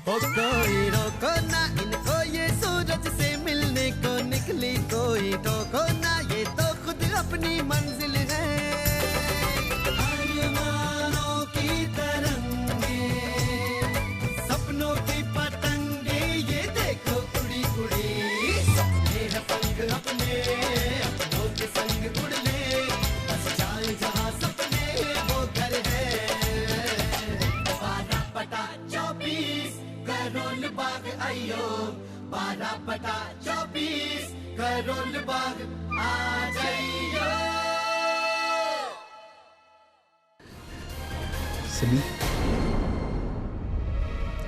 हो कोई रोको ना इनको, ये सूरज से मिलने को निकली, कोई टोको ना, ये तो खुद अपनी मंजिल है। अरमानों की तरंगे, सपनों की पतंगे, ये देखो उड़ी उड़ी, सपने हैं पंख अपने, अपनों के संग उड़ ले, बस जाए जहां सपने वो घर है। 12/24 करोल बाग आइयो, 12/24 करोल बाग आ जाइयो। सिमी,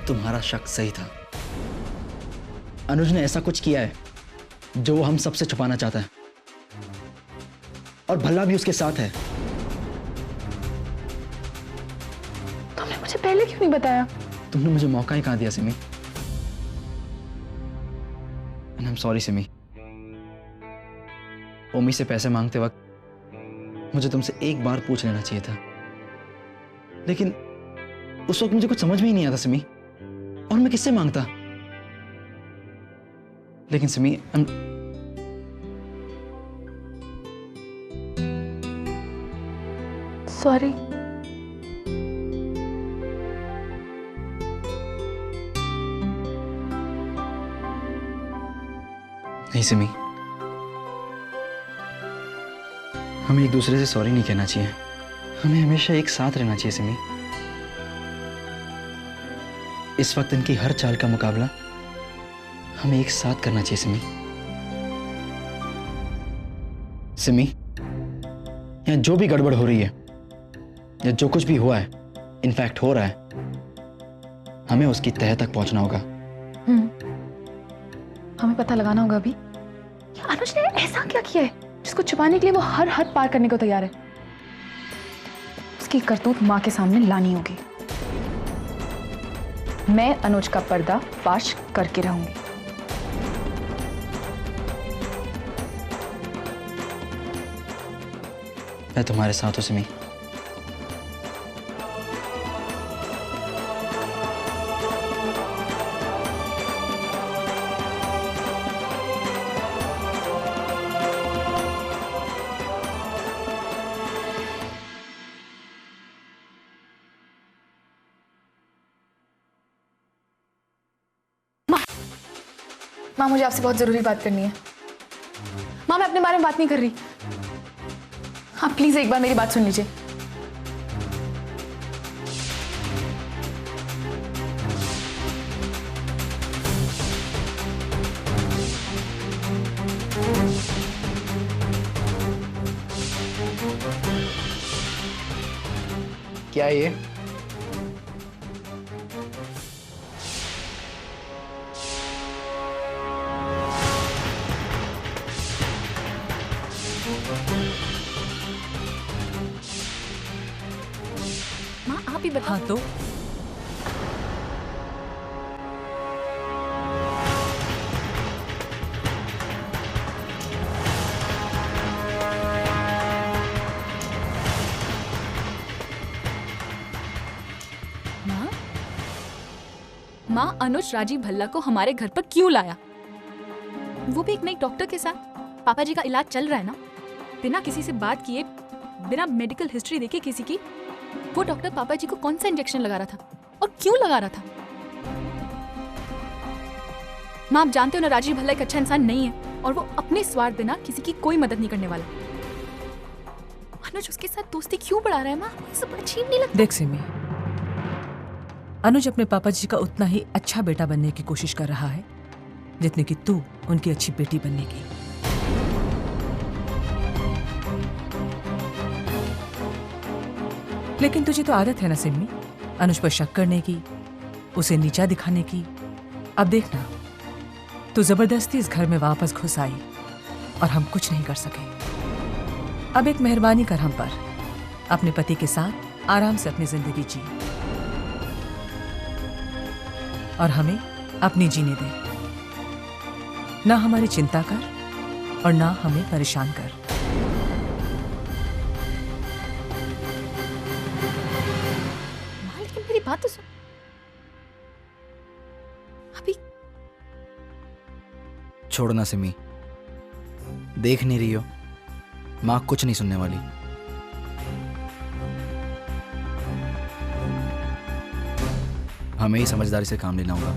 तुम्हारा शक सही था। अनुज ने ऐसा कुछ किया है जो वो हम सबसे छुपाना चाहता है, और भल्ला भी उसके साथ है। तुमने मुझे पहले क्यों नहीं बताया? तुमने मुझे मौका ही कहाँ दिया Simi. And I am sorry Simi. Omi से पैसे मांगते वक्त मुझे तुमसे एक बार पूछ लेना चाहिए था, लेकिन उस वक्त मुझे कुछ समझ में ही नहीं आता सिमी, और मैं किससे मांगता। लेकिन सिमी, सॉरी। नहीं सिमी, हमें एक दूसरे से सॉरी नहीं कहना चाहिए, हमें हमेशा एक साथ रहना चाहिए सिमी। इस वक्त इनकी हर चाल का मुकाबला हमें एक साथ करना चाहिए सिमी। सिमी, यहाँ जो भी गड़बड़ हो रही है या जो कुछ भी हुआ है, इनफैक्ट हो रहा है, हमें उसकी तह तक पहुंचना होगा। हमें पता लगाना होगा अभी अनुज ने ऐसा क्या किया है जिसको छुपाने के लिए वो हर हद पार करने को तैयार है। उसकी करतूत मां के सामने लानी होगी। मैं अनुज का पर्दा फाश करके रहूंगी। मैं तुम्हारे साथ हूं सिमी। माँ, मुझे आपसे बहुत जरूरी बात करनी है। माँ, मैं अपने बारे में बात नहीं कर रही। आप प्लीज एक बार मेरी बात सुन लीजिए। क्या है ये? माँ, आप ही बता। हाँ तो माँ, अनुज राजीव भल्ला को हमारे घर पर क्यों लाया? वो भी एक नई डॉक्टर के साथ। पापा जी का इलाज चल रहा है ना। बिना किसी से बात किए, बिना मेडिकल हिस्ट्री देखे किसी की, वो डॉक्टर पापा जी को कौन सा इंजेक्शन लगा रहा था और क्यों लगा रहा था? माँ, आप जानते हो ना, राजीव भल्ला एक अच्छा इंसान नहीं है और वो अपने स्वार्थ बिना किसी की कोई मदद नहीं करने वाला। अनुज उसके साथ दोस्ती क्यों बढ़ा रहा है? माँ, ये सब अजीब नहीं लगता? देख सिमी, अनुज अपने पापा जी का उतना ही अच्छा बेटा बनने की कोशिश कर रहा है जितने कि तू उनकी अच्छी बेटी बनने की। लेकिन तुझे तो आदत है ना सिमी, अनुज पर शक करने की, उसे नीचा दिखाने की। अब देखना, तू जबरदस्ती इस घर में वापस घुस आई और हम कुछ नहीं कर सके। अब एक मेहरबानी कर हम पर, अपने पति के साथ आराम से अपनी जिंदगी जी और हमें अपनी जीने दे। ना हमारी चिंता कर और ना हमें परेशान कर। लेकिन मेरी बात तो सुन। छोड़ना सिमी, देख नहीं रही हो, माँ कुछ नहीं सुनने वाली। हमें ही समझदारी से काम लेना होगा।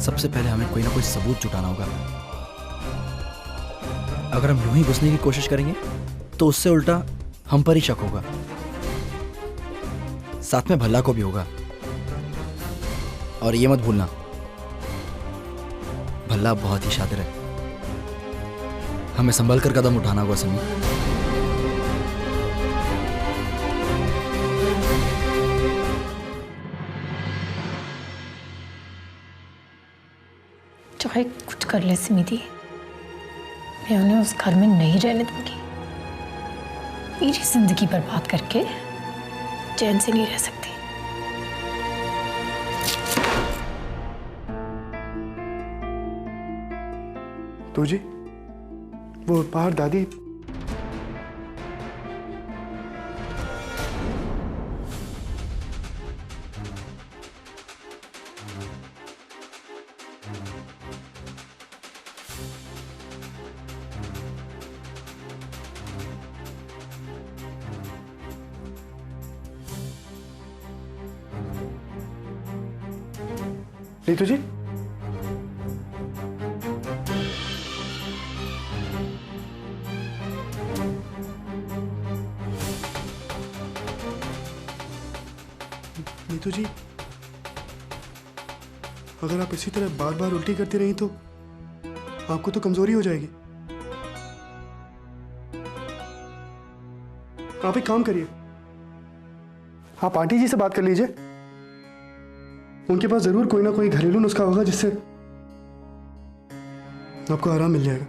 सबसे पहले हमें कोई ना कोई सबूत जुटाना होगा। अगर हम यूं ही घुसने की कोशिश करेंगे तो उससे उल्टा हम पर ही शक होगा, साथ में भल्ला को भी होगा। और ये मत भूलना, भल्ला बहुत ही शातिर है। हमें संभल कर कदम उठाना होगा समी। चाहे कुछ कर ले सिमिति, मैं उन्हें उस घर में नहीं रहने दूंगी। मेरी जिंदगी बर्बाद करके चैन से नहीं रह सकती। तो जी वो बाहर दादी, नीतू जी, नीतू जी, अगर आप इसी तरह बार बार उल्टी करती रही तो आपको तो कमजोरी हो जाएगी। आप एक काम करिए, आप आंटी जी से बात कर लीजिए। उनके पास जरूर कोई ना कोई घरेलू नुस्खा होगा जिससे आपको आराम मिल जाएगा।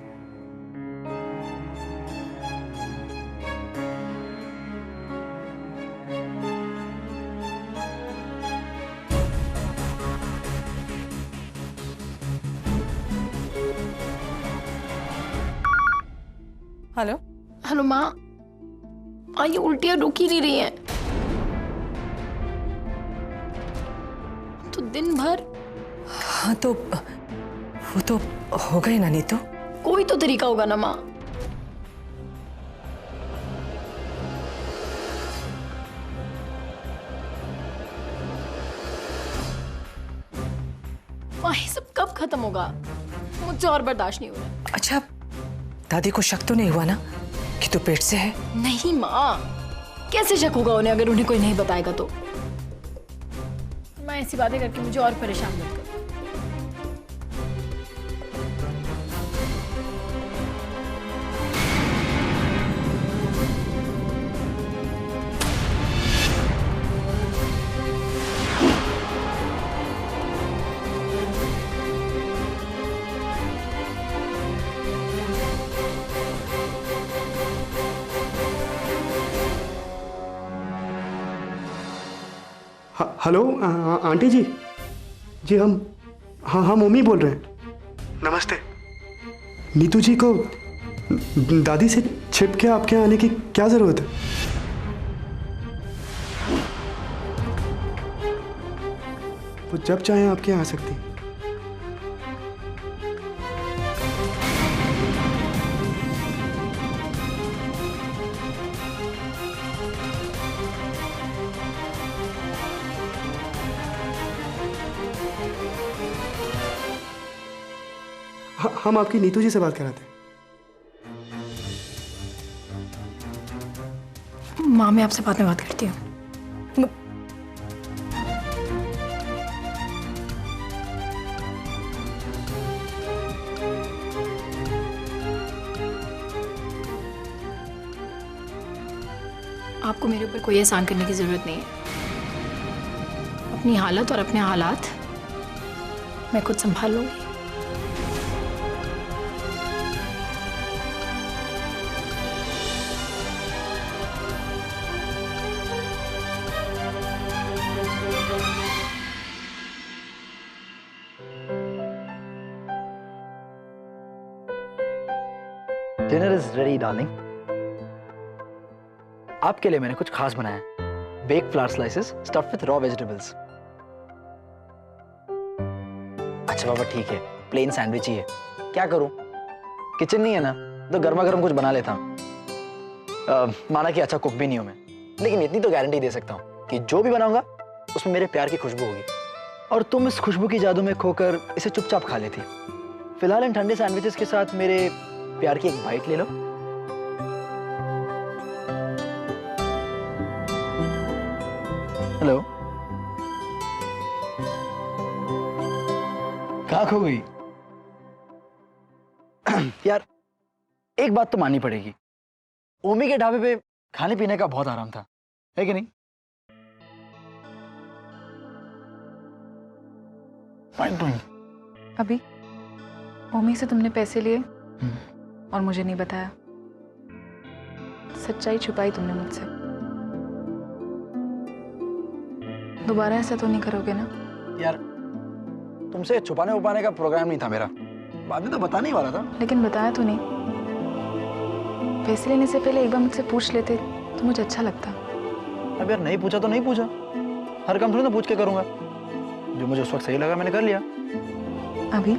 हेलो हेलो माँ, ये उल्टियाँ रुक ही नहीं रही हैं। तो दिन भर हाँ तो वो तो हो गई ना नीतू। कोई तो तरीका होगा ना माँ। ये सब कब खत्म होगा? मुझे और बर्दाश्त नहीं हो रहा। अच्छा, दादी को शक तो नहीं हुआ ना कि तू पेट से है? नहीं माँ, कैसे शक होगा उन्हें अगर उन्हें कोई नहीं बताएगा तो? मैं ऐसी बातें करके मुझे और परेशान मत कर। हेलो आंटी जी, हम मम्मी बोल रहे हैं। नमस्ते। नीतू जी को दादी से छिप के आपके यहाँ आने की क्या जरूरत है? वो जब चाहे आपके यहाँ आ सकती है। हम आपकी नीतू जी से बात कराते हैं। माँ, मैं आपसे बाद में बात करती हूँ। आपको मेरे ऊपर कोई एहसान करने की जरूरत नहीं है। अपनी हालत और अपने हालात मैं खुद संभाल लूंगी। Dinner is ready darling. आपके लिए मैंने कुछ खास बनाया है। Bake flower slices stuffed with raw vegetables. अच्छा पापा ठीक है, प्लेन सैंडविच ही है। क्या करूं, किचन नहीं है ना, तो गर्मा गर्म कुछ बना लेता हूँ। माना कि अच्छा कुक भी नहीं हूं मैं, लेकिन इतनी तो गारंटी दे सकता हूँ कि जो भी बनाऊंगा उसमें मेरे प्यार की खुशबू होगी, और तुम इस खुशबू की जादू में खोकर इसे चुपचाप खा लेती। फिलहाल इन ठंडे सैंडविचेस के साथ मेरे प्यार की एक बाइट ले लो। हेलो, कहाँ खो गई? यार एक बात तो माननी पड़ेगी, ओमी के ढाबे पे खाने पीने का बहुत आराम था, है कि नहीं? अभी ओमी से तुमने पैसे लिए और मुझे नहीं बताया, सच्चाई छुपाई तुमने मुझसे। दोबारा ऐसा तो नहीं करोगे ना? यार तुमसे छुपाने उपाने का प्रोग्राम नहीं था मेरा, बाद में तो बताने ही वाला था। लेकिन बताया तो नहीं। पैसे लेने से पहले एक बार मुझसे पूछ लेते तो मुझे अच्छा लगता। अब यार नहीं पूछा तो नहीं पूछा, हर काम थोड़ी ना पूछ के करूंगा, जो मुझे उस वक्त सही लगा मैंने कर लिया। अभी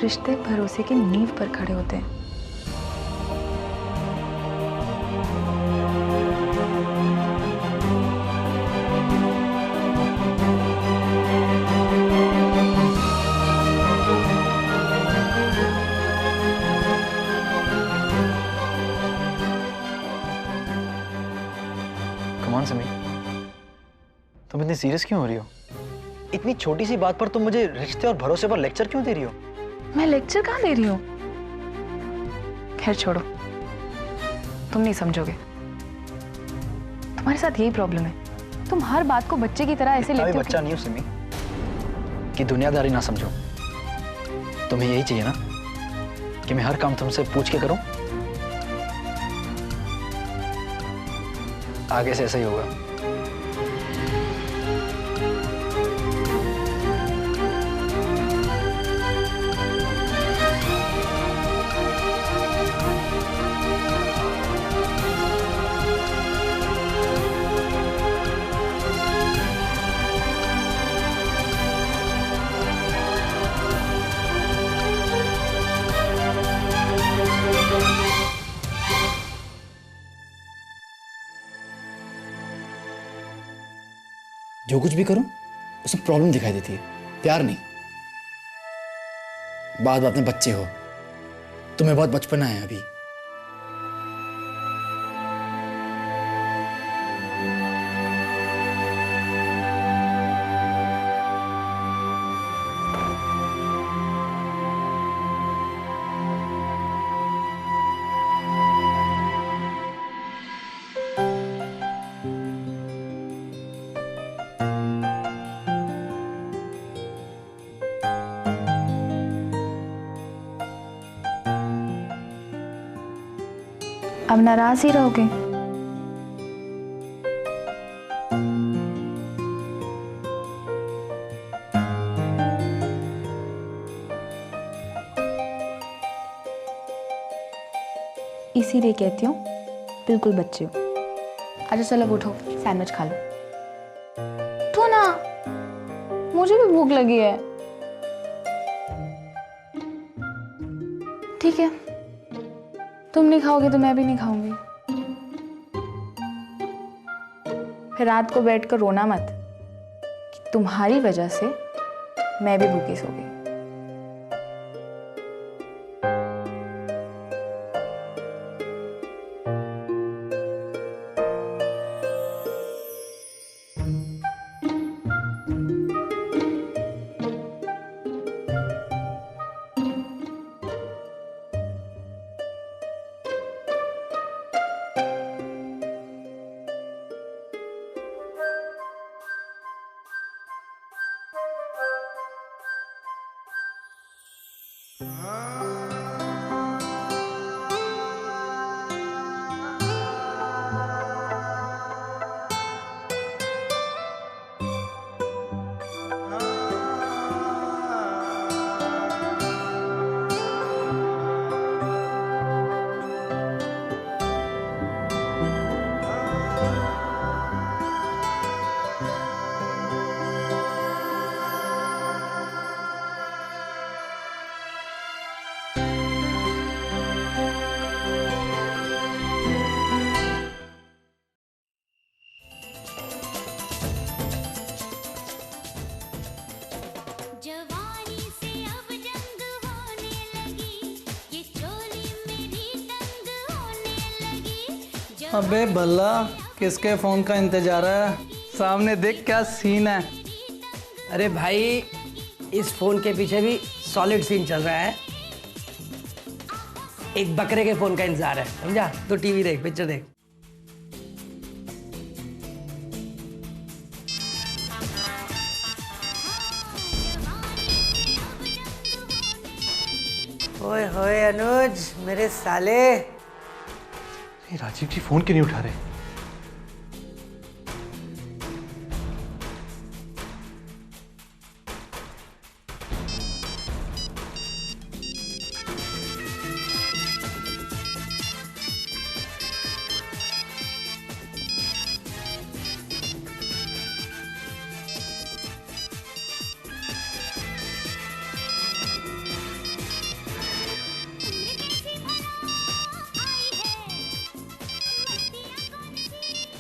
रिश्ते भरोसे की नींव पर खड़े होते हैं। कम ऑन सिमी, तुम इतनी सीरियस क्यों हो रही हो? इतनी छोटी सी बात पर तुम मुझे रिश्ते और भरोसे पर लेक्चर क्यों दे रही हो? मैं लेक्चर कहाँ दे रही हूँ? खैर छोड़ो, तुम नहीं समझोगे। तुम्हारे साथ यही प्रॉब्लम है, तुम हर बात को बच्चे की तरह ऐसे इतना भी लेते हो बच्चा नहीं हूं सिमी कि दुनियादारी ना समझो। तुम्हें यही चाहिए ना कि मैं हर काम तुमसे पूछ के करूं? आगे से ऐसा ही होगा। जो कुछ भी करूं उसमें प्रॉब्लम दिखाई देती है, प्यार नहीं। बात बात में बच्चे हो, तुम्हें बहुत बचपना है अभी। अब नाराज ही रहोगे? इसीलिए कहती हूँ बिल्कुल बच्चे हो। अच्छा चलो उठो, सैंडविच खा लो। तो ना, मुझे भी भूख लगी है। ठीक है, तुम नहीं खाओगे तो मैं भी नहीं खाऊंगी। फिर रात को बैठकर रोना मत कि तुम्हारी वजह से मैं भी भूखी सो गई। अबे भल्ला, किसके फोन का इंतजार है? सामने देख क्या सीन है। अरे भाई, इस फोन के पीछे भी सॉलिड सीन चल रहा है। एक बकरे के फोन का इंतजार है, समझा? तो टीवी देख, पिक्चर देख। ओए होए अनुज, मेरे साले। राजीव जी फोन क्यों नहीं उठा रहे?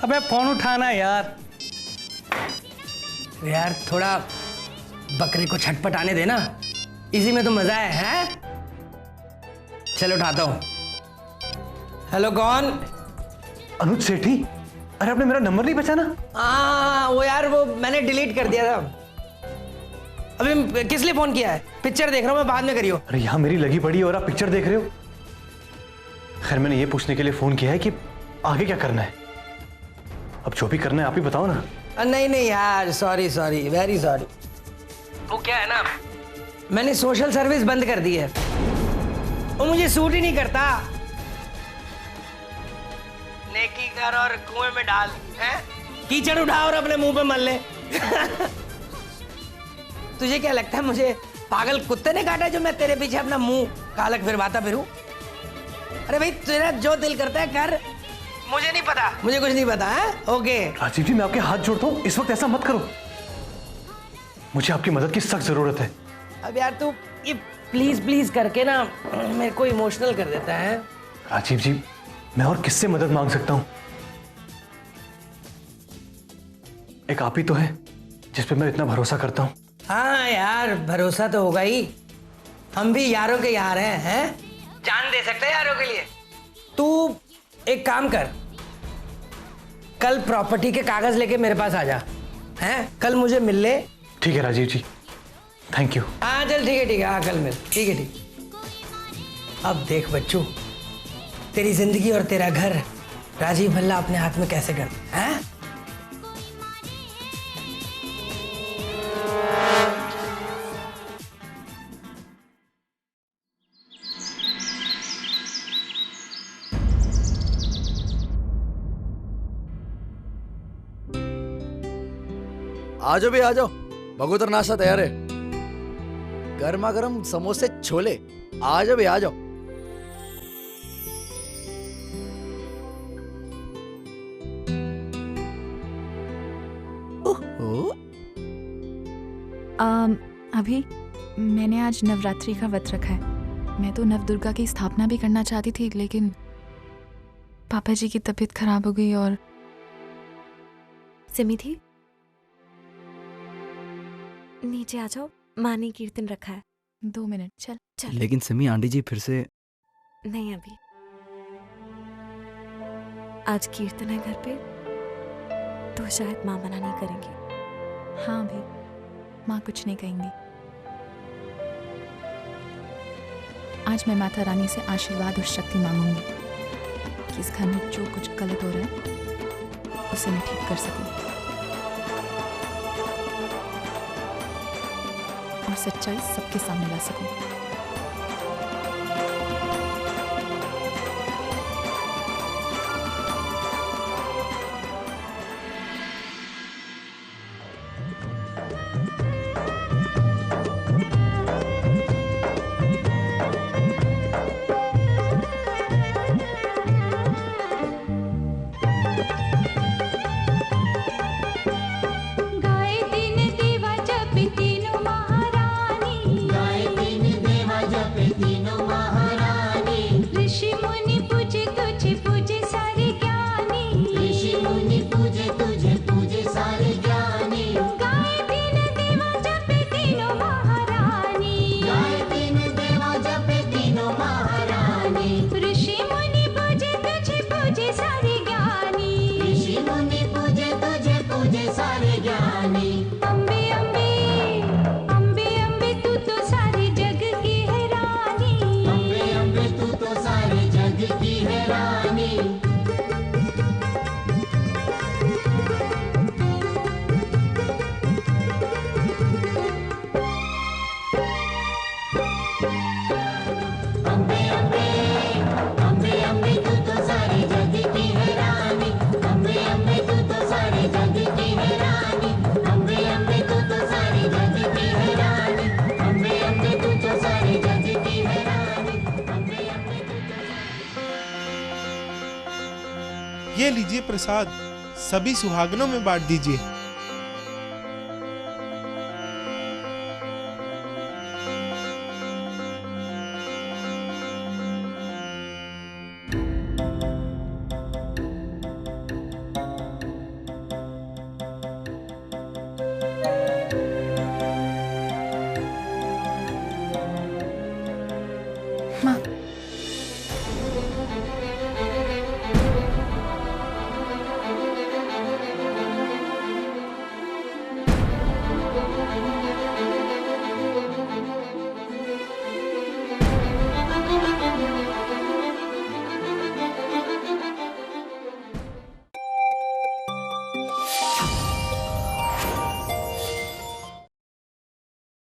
अबे फोन उठाना यार। यार थोड़ा बकरे को छटपट आने देना, इसी में तो मजा है? चलो उठाता हूँ। हेलो, कौन? अनुज सेठी। अरे आपने मेरा नंबर नहीं पहचाना? वो यार, वो मैंने डिलीट कर दिया था। अभी किस लिए फोन किया है? पिक्चर देख रहा हूँ मैं, बाद में करियो। अरे यहाँ मेरी लगी पड़ी है और आप पिक्चर देख रहे हो? खैर, मैंने ये पूछने के लिए फोन किया है कि आगे क्या करना है। अब जो भी करना है आप ही बताओ ना। नहीं नहीं यार, सॉरी वेरी सॉरी। वो क्या है ना, मैंने सोशल सर्विस बंद कर दी है। वो मुझे सूट ही नहीं करता। नेकी कर और कुएं में डाल, हैं? कीचड़ उठा और अपने मुंह पे मल ले। तुझे क्या लगता है मुझे पागल कुत्ते ने काटा जो मैं तेरे पीछे अपना मुंह कालक फिरवाता फिरूं? अरे भाई, तेरा जो दिल करता है कर, मुझे नहीं पता, मुझे कुछ नहीं पता है। ओके राजीव जी, मैं आपके हाथ जोड़ता हूँ, इस वक्त ऐसा मत करो। मुझे आपकी मदद की सख्त जरूरत है। अब यार तू ये प्लीज करके ना मेरे को इमोशनल कर देता है। राजीव जी, मैं और किससे मदद मांग सकता हूँ? एक आप ही तो है जिस पे मैं इतना भरोसा करता हूँ। हाँ यार, भरोसा तो होगा ही। हम भी यारों के यार हैं? जान दे सकते हैं यारों के लिए। तू एक काम कर, कल प्रॉपर्टी के कागज लेके मेरे पास आ जा, हैं? कल मुझे मिल ले। ठीक है राजीव जी, थैंक यू। हाँ चल, ठीक है, हाँ कल मिल। ठीक है। अब देख बच्चू, तेरी जिंदगी और तेरा घर राजीव भल्ला अपने हाथ में कैसे कर, हैं? आ जाओ भी आ जाओ, भगोतर नाश्ता तैयार है। गर्मा गर्म समोसे छोले, आ जाओ भी आ जाओ। अभी मैंने आज नवरात्रि का व्रत रखा है। मैं तो नव दुर्गा की स्थापना भी करना चाहती थी, लेकिन पापा जी की तबीयत खराब हो गई। और सिमी, नीचे आ जाओ, माँ ने कीर्तन रखा है। 2 मिनट, चल चल। लेकिन सिमी आंटी जी फिर से। नहीं, अभी आज कीर्तन है घर पे, तो शायद माँ मना नहीं करेंगी। हाँ भी, माँ कुछ नहीं कहेंगी। आज मैं माता रानी से आशीर्वाद और शक्ति मांगूंगी कि इस घर में जो कुछ गलत हो रहा है उसे मैं ठीक कर सकूं और सच्चाई सबके सामने ला सकूं। गाए दिन दीवा जप तीनों महारानी, गाए दिन ये लीजिए प्रसाद, सभी सुहागनों में बांट दीजिए।